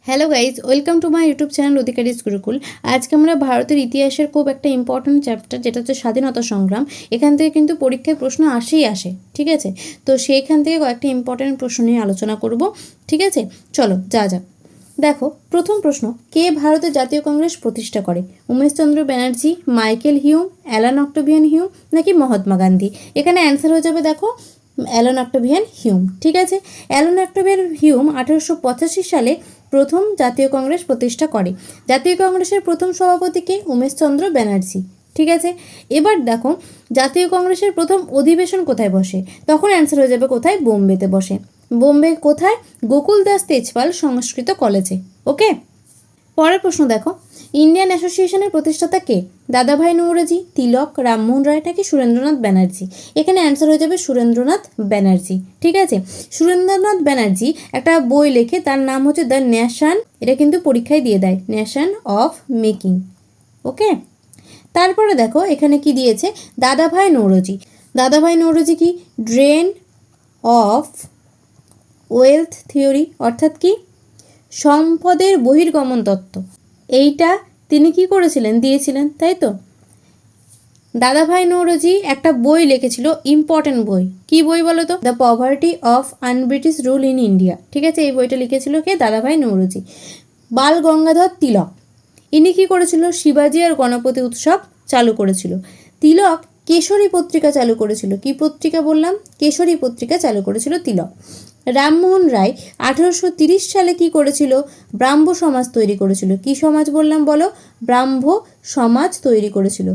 Hello guys, welcome to my YouTube channel Adhikari's Gurukul. আজকে আমরা ভারতের ইতিহাসের খুব একটা ইম্পর্ট্যান্ট চ্যাপ্টার, যেটা হচ্ছে স্বাধীনতা সংগ্রাম। এখান থেকে কিন্তু পরীক্ষায় প্রশ্ন আসে, ঠিক আছে? তো সেইখান থেকে কয়েকটা ইম্পর্ট্যান্ট প্রশ্ন নিয়ে আলোচনা করব, ঠিক আছে? চলো যা দেখো, প্রথম প্রশ্ন, কে ভারতের জাতীয় কংগ্রেস প্রতিষ্ঠা করে? Umeshchandra Banerjee, Michael Hume, Alan Octavian Hume নাকি মহাত্মা গান্ধী? এখানে অ্যান্সার হয়ে যাবে, দেখো, অ্যালান অক্টোভিয়ান হিউম। ঠিক আছে, অ্যালান অক্টোভিয়ান হিউম 1885 সালে প্রথম জাতীয় কংগ্রেস প্রতিষ্ঠা করে। জাতীয় কংগ্রেসের প্রথম সভাপতি কে? উমেশচন্দ্র ব্যানার্জি। ঠিক আছে, এবার দেখো, জাতীয় কংগ্রেসের প্রথম অধিবেশন কোথায় বসে? তখন অ্যান্সার হয়ে যাবে কোথায়? বোম্বেতে বসে। বোম্বে কোথায়? গোকুল দাস তেজপাল সংস্কৃত কলেজে। ওকে, পরের প্রশ্ন দেখো, ইন্ডিয়ান অ্যাসোসিয়েশনের প্রতিষ্ঠাতা কে? দাদাভাই নৌরোজি, তিলক, রামমোহন রায় নাকি সুরেন্দ্রনাথ ব্যানার্জি? এখানে অ্যান্সার হয়ে যাবে সুরেন্দ্রনাথ ব্যানার্জি। ঠিক আছে, সুরেন্দ্রনাথ ব্যানার্জি একটা বই লেখে, তার নাম হচ্ছে দ্য নেশন। এটা কিন্তু পরীক্ষায় দিয়ে দেয়, নেশন অফ মেকিং। ওকে, তারপরে দেখো এখানে কি দিয়েছে, দাদাভাই নৌরোজি। দাদাভাই নৌরোজি কি? ড্রেন অফ ওয়েলথ থিওরি, অর্থাৎ কি? সম্পদের বহির্গমন তত্ত্ব। এইটা তিনি কি করেছিলেন? দিয়েছিলেন, তাই তো? দাদাভাই নৌরোজি একটা বই লিখেছিল, ইম্পর্টেন্ট বই। কি বই বলো তো? The poverty of un-British rule in India. ঠিক আছে, এই বইটা লিখেছিল কে? দাদাভাই নৌরোজি। বাল গঙ্গাধর তিলক, ইনি কি করেছিল? শিবাজি আর গণপতি উৎসব চালু করেছিল। তিলক কেশরী পত্রিকা চালু করেছিল। কি পত্রিকা বললাম? কেশরী পত্রিকা চালু করেছিল তিলক। রামমোহন রায় 1830 সালে কি করেছিল? ব্রাহ্ম সমাজ তৈরি করেছিল। কি সমাজ বললাম বলো? ব্রাহ্ম সমাজ তৈরি করেছিল।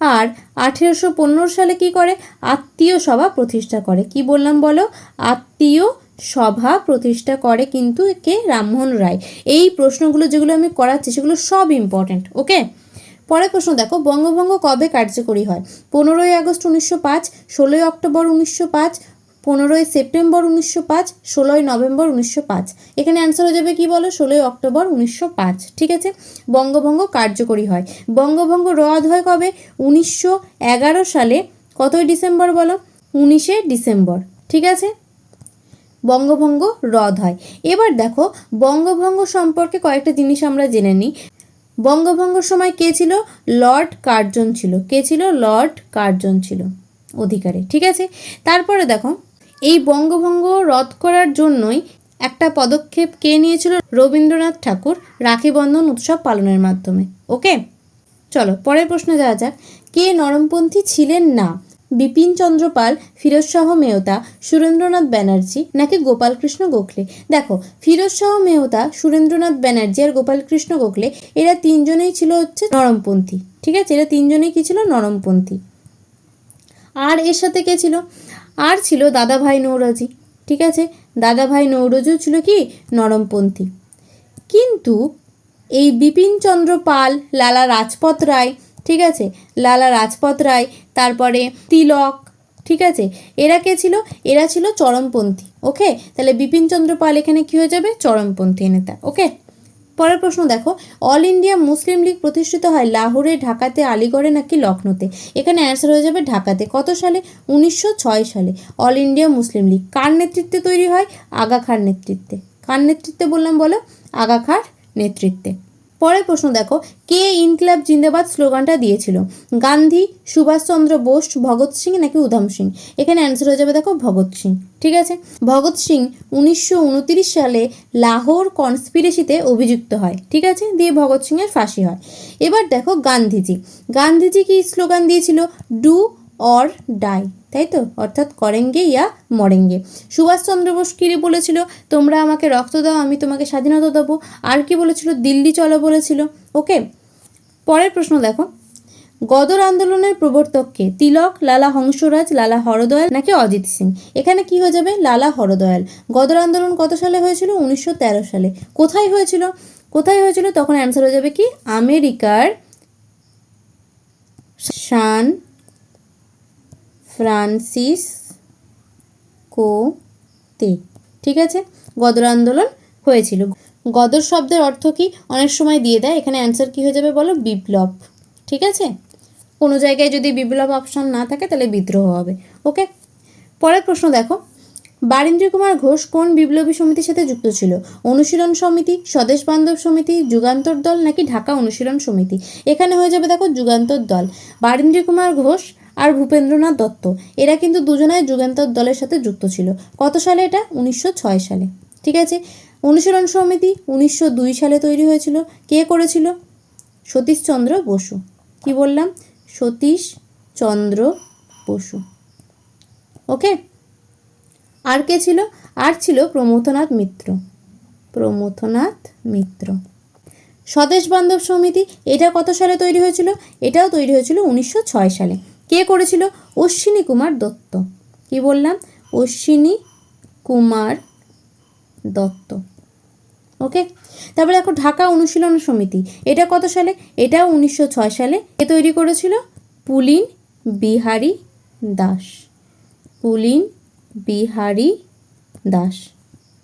আর 1815 সালে কি করে? আত্মীয় সভা প্রতিষ্ঠা করে। কি বললাম বলো? আত্মীয় সভা প্রতিষ্ঠা করে কিন্তু কে? রামমোহন রায়। এই প্রশ্নগুলো যেগুলো আমি করাচ্ছি সেগুলো সব ইম্পর্টেন্ট। ওকে, পরের প্রশ্ন দেখো, বঙ্গভঙ্গ কবে কার্যকরী হয়? 15ই আগস্ট 1905, 16ই অক্টোবর 1905, 15ই সেপ্টেম্বর 1905, 16ই নভেম্বর 1905। এখানে অ্যান্সার হয়ে যাবে কি বলো? 16ই অক্টোবর 1905। ঠিক আছে, বঙ্গভঙ্গ কার্যকরী হয়। বঙ্গভঙ্গ রদ হয় কবে? 1911 সালে। কতই ডিসেম্বর বলো? 19শে ডিসেম্বর। ঠিক আছে, বঙ্গভঙ্গ রদ হয়। এবার দেখো, বঙ্গভঙ্গ সম্পর্কে কয়েকটা জিনিস আমরা জেনে নিই। বঙ্গভঙ্গের সময় কে ছিল? লর্ড কার্জন ছিল। কে ছিল? লর্ড কার্জন ছিল অধিকারী। ঠিক আছে, তারপরে দেখো, এই বঙ্গভঙ্গ রদ করার জন্যই একটা পদক্ষেপ কে নিয়েছিল? রবীন্দ্রনাথ ঠাকুর, রাখি বন্ধন উৎসব পালনের মাধ্যমে। ওকে, চলো পরের প্রশ্নে যাওয়া যাক। কে নরমপন্থী ছিলেন না? বিপিন চন্দ্র পাল, ফিরোজ শাহ মেহতা, সুরেন্দ্রনাথ ব্যানার্জি নাকি গোপালকৃষ্ণ গোখলে? দেখো, ফিরোজ শাহ মেহতা, সুরেন্দ্রনাথ ব্যানার্জি আর গোপালকৃষ্ণ গোখলে, এরা তিনজনেই ছিল হচ্ছে নরমপন্থী। ঠিক আছে, এরা তিনজনেই কি ছিল? নরমপন্থী। আর এর সাথে কে ছিল? আর ছিল দাদাভাই নৌরোজি। ঠিক আছে, দাদাভাই নৌরোজিও ছিল কি? নরমপন্থী। কিন্তু এই বিপিন চন্দ্র পাল, লালা রাজপথ রায়, ঠিক আছে, লালা রাজপথ রায়, তারপরে তিলক, ঠিক আছে, এরা কে ছিল? এরা ছিল চরমপন্থী। ওকে, তাহলে বিপিন চন্দ্র পাল এখানে কি হয়ে যাবে? চরমপন্থী নেতা। ওকে, পরের প্রশ্ন দেখো, অল ইন্ডিয়া মুসলিম লীগ প্রতিষ্ঠিত হয় লাহোরে, ঢাকাতে, আলিগড়ে নাকি লখনৌতে? এখানে অ্যান্সার হয়ে যাবে ঢাকাতে। কত সালে? 1906 সালে অল ইন্ডিয়া মুসলিম লীগ কার নেতৃত্বে তৈরি হয়? আগা খাঁর নেতৃত্বে। কার নেতৃত্বে বললাম বলো? আগা খাঁর নেতৃত্বে। পরের প্রশ্ন দেখো, কে ইনকলাব জিন্দাবাদ স্লোগানটা দিয়েছিল? গান্ধী, সুভাষচন্দ্র বোস, ভগৎ সিং নাকি উধম সিং? এখানে অ্যান্সার হয়ে যাবে, দেখো, ভগৎ সিং। ঠিক আছে, ভগৎ সিং 1929 সালে লাহোর কনস্পিরেসিতে অভিযুক্ত হয়। ঠিক আছে, দিয়ে ভগৎ সিংয়ের ফাঁসি হয়। এবার দেখো গান্ধীজি। গান্ধীজি কি স্লোগান দিয়েছিল? ডু অর ডাই, তাই তো, অর্থাৎ করেঙ্গে ইয়া মরেঙ্গে। সুভাষচন্দ্র বোস কি বলেছিল? তোমরা আমাকে রক্ত দাও, আমি তোমাকে স্বাধীনতা দেবো। আর কি বলেছিল? দিল্লি চলো বলেছিল। ওকে, পরের প্রশ্ন দেখো, গদর আন্দোলনের প্রবর্তক কে? তিলক, লালা হংসরাজ, লালা হরদয়াল নাকি অজিত সিং? এখানে কি হয়ে যাবে? লালা হরদয়াল। গদর আন্দোলন কত সালে হয়েছিল? 1913 সালে। কোথায় হয়েছিল? কোথায় হয়েছিল? তখন অ্যান্সার হয়ে যাবে কি? আমেরিকার সান ফ্রান্সিসকোতে। ঠিক আছে, গদর আন্দোলন হয়েছিল। গদর শব্দের অর্থ কি? অনেক সময় দিয়ে দেয়। এখানে অ্যান্সার কি হয়ে যাবে বলো? বিপ্লব। ঠিক আছে, কোনো জায়গায় যদি বিপ্লব অপশন না থাকে তাহলে বিদ্রোহ হবে। ওকে, পরের প্রশ্ন দেখো, বারীন্দ্র কুমার ঘোষ কোন বিপ্লবী সমিতির সাথে যুক্ত ছিল? অনুশীলন সমিতি, স্বদেশ বান্ধব সমিতি, যুগান্তর দল নাকি ঢাকা অনুশীলন সমিতি? এখানে হয়ে যাবে দেখো যুগান্তর দল। বারীন্দ্র কুমার ঘোষ আর ভূপেন্দ্রনাথ দত্ত এরা কিন্তু দুজনাই যুগান্তর দলের সাথে যুক্ত ছিল। কত সালে এটা? 1906 সালে। ঠিক আছে। অনুশীলন সমিতি 1902 সালে তৈরি হয়েছিল। কে করেছিল? সতীশচন্দ্র বসু। কি বললাম? সতীশচন্দ্র বসু। ওকে। আর কে ছিল? আর ছিল প্রমথনাথ মিত্র। প্রমথনাথ মিত্র। স্বদেশ বান্ধব সমিতি এটা কত সালে তৈরি হয়েছিল? এটাও তৈরি হয়েছিল 1906 সালে। কে করেছিল? অশ্বিনী কুমার দত্ত। কি বললাম? অশ্বিনী কুমার দত্ত। ওকে। তারপরে দেখো ঢাকা অনুশীলন সমিতি এটা কত সালে? এটাও 1906 সালে। কে তৈরি করেছিল? পুলিন বিহারী দাস। পুলিন বিহারী দাস।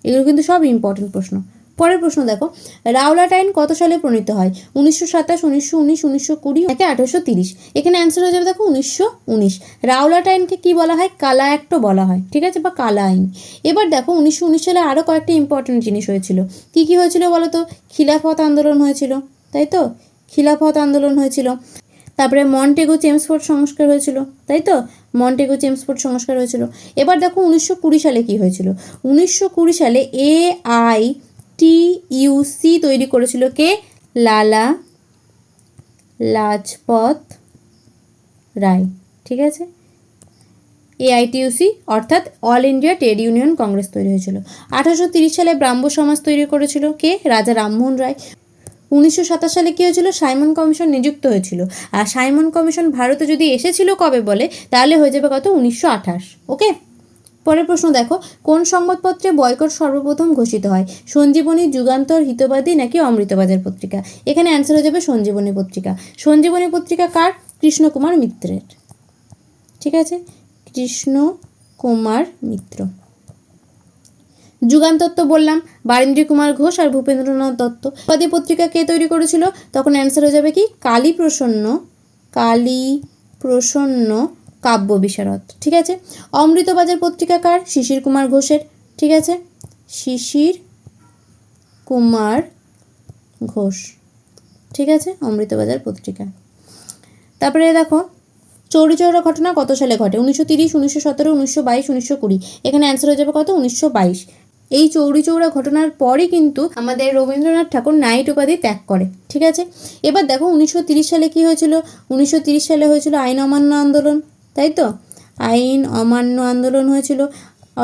এগুলো কিন্তু সব ইম্পর্টেন্ট প্রশ্ন। পরের প্রশ্ন দেখো, রাওলাট আইন কত সালে প্রণীত হয়? 1927, 1919, 1920 নাকি 1830? এখানে অ্যান্সার হয়ে যাবে দেখো 1919। রাওলাট আইনকে কি বলা হয়? কালা অ্যাক্টও বলা হয়। ঠিক আছে, বা কালা আইন। এবার দেখো 1919 সালে আরও কয়েকটা ইম্পর্টেন্ট জিনিস হয়েছিল। কি কি হয়েছিল বলো তো? খিলাফত আন্দোলন হয়েছিল, তাই তো? খিলাফত আন্দোলন হয়েছিল। তারপরে মন্টেগু চেমসফোর্ড সংস্কার হয়েছিল, তাই তো? মন্টেগু চেমসফোর্ড সংস্কার হয়েছিল। এবার দেখো 1920 সালে কি হয়েছিল? 1920 সালে AITUC তৈরি করেছিল কে? লালা লাজপত রায়। ঠিক আছে, AITUC অর্থাৎ all India trade union Congress তৈরি হয়েছিল। 1830 সালে ব্রাহ্ম সমাজ তৈরি করেছিল কে? রাজা রামমোহন রায়। 1927 সালে কী হয়েছিল? সাইমন কমিশন নিযুক্ত হয়েছিল। আর সাইমন কমিশন ভারতে যদি এসেছিল কবে বলে, তাহলে হয়ে যাবে কত? 1928। ওকে। পরের প্রশ্ন দেখো, কোন সংবাদপত্রে বয়কট সর্বপ্রথম ঘোষিত হয়? সঞ্জীবনী, যুগান্তর, হিতবাদী নাকি অমৃতবাজার পত্রিকা? এখানে অ্যান্সার হয়ে যাবে সঞ্জীবনী পত্রিকা। সঞ্জীবনী পত্রিকা কার? কৃষ্ণকুমার মিত্রের। ঠিক আছে, কৃষ্ণ কুমার মিত্র। যুগান্তর তো বললাম, বারীন্দ্র কুমার ঘোষ আর ভূপেন্দ্রনাথ দত্ত। হিতবাদী পত্রিকা কে তৈরি করেছিল? তখন অ্যান্সার হয়ে যাবে কি? কালীপ্রসন্ন কাব্য বিশারদ। ঠিক আছে। অমৃতবাজার পত্রিকা কার? শিশির কুমার ঘোষের। ঠিক আছে, শিশির কুমার ঘোষ। ঠিক আছে, অমৃতবাজার পত্রিকা। তারপরে দেখো চৌরি চৌরা ঘটনা কত সালে ঘটে? 1930, 1917, 1922, 1920। এখানে অ্যান্সার হয়ে যাবে কত? 1922। এই চৌরি চৌরা ঘটনার পরই কিন্তু আমাদের রবীন্দ্রনাথ ঠাকুর নাইট উপাধি ত্যাগ করে। ঠিক আছে। এবার দেখো 1930 সালে কি হয়েছিল? 1930 সালে হয়েছিল আইন অমান্য আন্দোলন, তাই তো? আইন অমান্য আন্দোলন হয়েছিল,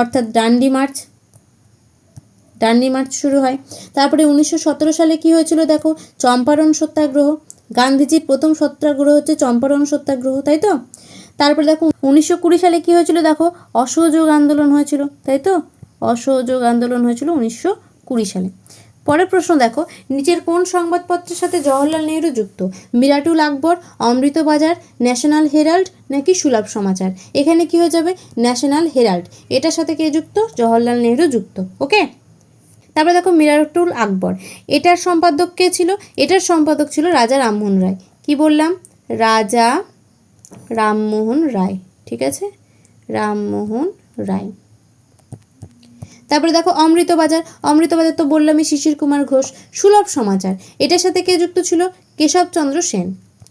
অর্থাৎ ডান্ডি মার্চ। ডান্ডি মার্চ শুরু হয়। তারপরে 1917 সালে কি হয়েছিল দেখো? চম্পারণ সত্যাগ্রহ। গান্ধীজির প্রথম সত্যাগ্রহ হচ্ছে চম্পারণ সত্যাগ্রহ, তাই তো? তারপরে দেখো 1920 সালে কি হয়েছিল দেখো? অসহযোগ আন্দোলন হয়েছিল, তাই তো? অসহযোগ আন্দোলন হয়েছিল 1920 সালে। পরের প্রশ্ন দেখো, নিচের কোন সংবাদপত্রের সাথে জওহরলাল নেহরু যুক্ত? মিরাটুল আকবর, অমৃতবাজার, ন্যাশনাল হেরাল্ড নাকি সুলভ সমাচার? এখানে কি হয়ে যাবে? National Herald. এটার সাথে কে যুক্ত? জওহরলাল নেহরু যুক্ত। ওকে। তারপরে দেখো মিরাটুল আকবর, এটার সম্পাদক কে ছিল? এটার সম্পাদক ছিল রাজা রামমোহন রায়। কি বললাম? রাজা রামমোহন রায়। ঠিক আছে, রামমোহন রায়। তারপরে দেখো অমৃতবাজার, অমৃতবাজার তো বললামই, শিশির কুমার ঘোষ। সুলভ সমাচার, এটার সাথে কে যুক্ত ছিল? কেশবচন্দ্র সেন।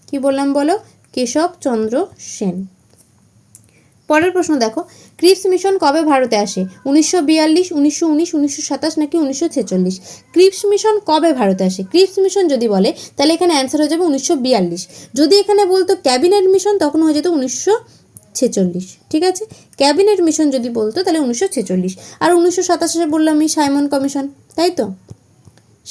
কি বললাম বলো? কেশবচন্দ্র সেন। পরের প্রশ্ন দেখো, ক্রিপস মিশন কবে ভারতে আসে? 1942, 1919, 1927 নাকি 1946? ক্রিপস মিশন কবে ভারতে আসে? ক্রিপস মিশন যদি বলে তাহলে এখানে অ্যান্সার হয়ে যাবে 1942। যদি এখানে বলতো ক্যাবিনেট মিশন তখন হয়ে যেত 1946। ঠিক আছে, ক্যাবিনেট মিশন যদি বলতো তাহলে 1946। আর 1927 বললাম আমি সাইমন কমিশন, তাই তো?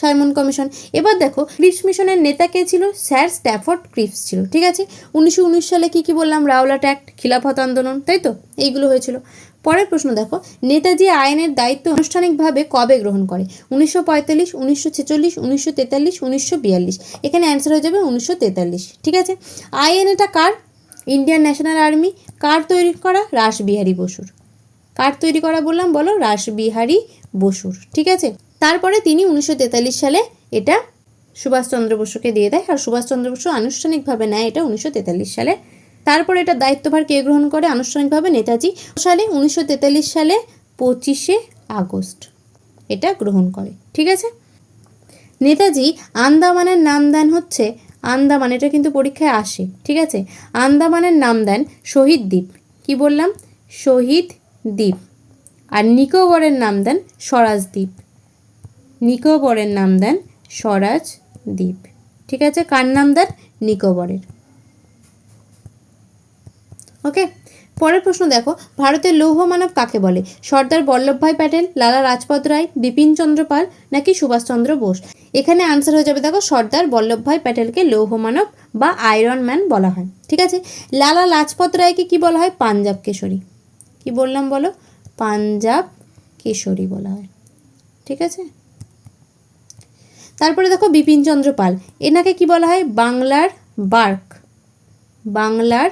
Simon commission. এবার দেখো ক্রিপস মিশনের নেতা কে ছিল? স্যার স্ট্যাফোর্ড ক্রিপস ছিল। ঠিক আছে। 1919 সালে কি বললাম? রাওলাট অ্যাক্ট, খিলাফত আন্দোলন, তাই তো? এইগুলো হয়েছিল। পরের প্রশ্ন দেখো, নেতাজি আইনের দায়িত্ব আনুষ্ঠানিকভাবে কবে গ্রহণ করে? 1945, 1946, 1943, 1942? এখানে অ্যান্সার হয়ে যাবে 1943। ঠিক আছে। আইএনএটা কার? Indian National Army. কার তৈরি করা? রাসবিহারী বসুর। কার তৈরি করা বললাম বলো? রাসবিহারী বসুর। ঠিক আছে। তারপরে তিনি 1943 সালে এটা সুভাষচন্দ্র বসুকে দিয়ে দেয়, আর সুভাষচন্দ্র বসু আনুষ্ঠানিকভাবে নেয় এটা 1943 সালে। তারপরে এটা দায়িত্বভার কে গ্রহণ করে আনুষ্ঠানিকভাবে? নেতাজি। সালে 1943 সালে 25শে আগস্ট এটা গ্রহণ করে। ঠিক আছে। নেতাজি আন্দামানের নাম দেন হচ্ছে, আন্দামান, এটা কিন্তু পরীক্ষায় আসে। ঠিক আছে। আন্দামানের নাম দেন শহীদ দ্বীপ, কি বললাম, শহীদ দ্বীপ। আর নিকোবরের নাম দেন স্বরাজ দ্বীপ, নিকোবরের নাম দেন স্বরাজ দ্বীপ। ঠিক আছে। কার নাম দেন? নিকোবরের। ওকে। পরের প্রশ্ন দেখো, ভারতের লৌহ মানব কাকে বলে? সর্দার বল্লভভাই প্যাটেল, লালা লাজপত রায়, বিপিনচন্দ্র পাল নাকি সুভাষচন্দ্র বোস? এখানে আনসার হয়ে যাবে দেখো সর্দার বল্লভভাই প্যাটেলকে লৌহ মানব বা আয়রন ম্যান বলা হয়। ঠিক আছে। লালা লাজপত রায়কে কি বলা হয়? পাঞ্জাব কেশরী। কি বললাম বলো? পাঞ্জাব কেশরী বলা হয়। ঠিক আছে। তারপরে দেখো বিপিনচন্দ্র পাল, এনাকে কি বলা হয়? বাংলার বার্ক, বাংলার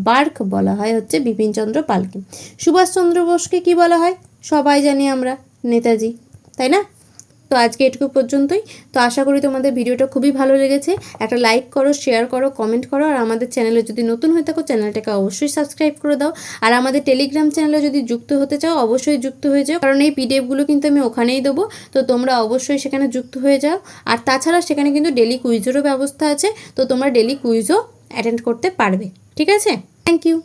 বার্ক বলা হয় হচ্ছে বিপিনচন্দ্র পালকে। সুভাষচন্দ্র বোসকে কি বলা হয়? সবাই জানি আমরা, নেতাজি, তাই না? তো আজকে এটুকু পর্যন্তই। তো আশা করি তোমাদের ভিডিওটা খুবই ভালো লেগেছে। একটা লাইক করো, শেয়ার করো, কমেন্ট করো, আর আমাদের চ্যানেলে যদি নতুন হয়ে থাকো চ্যানেলটাকে অবশ্যই সাবস্ক্রাইব করে দাও। আর আমাদের টেলিগ্রাম চ্যানেলে যদি যুক্ত হতে চাও অবশ্যই যুক্ত হয়ে যাও, কারণ এই পিডিএফগুলো কিন্তু আমি ওখানেই দেবো। তো তোমরা অবশ্যই সেখানে যুক্ত হয়ে যাও। আর তাছাড়া সেখানে কিন্তু ডেলি কুইজেরও ব্যবস্থা আছে, তো তোমরা ডেলি কুইজও অ্যাটেন্ড করতে পারবে। ঠিক আছে। Thank you.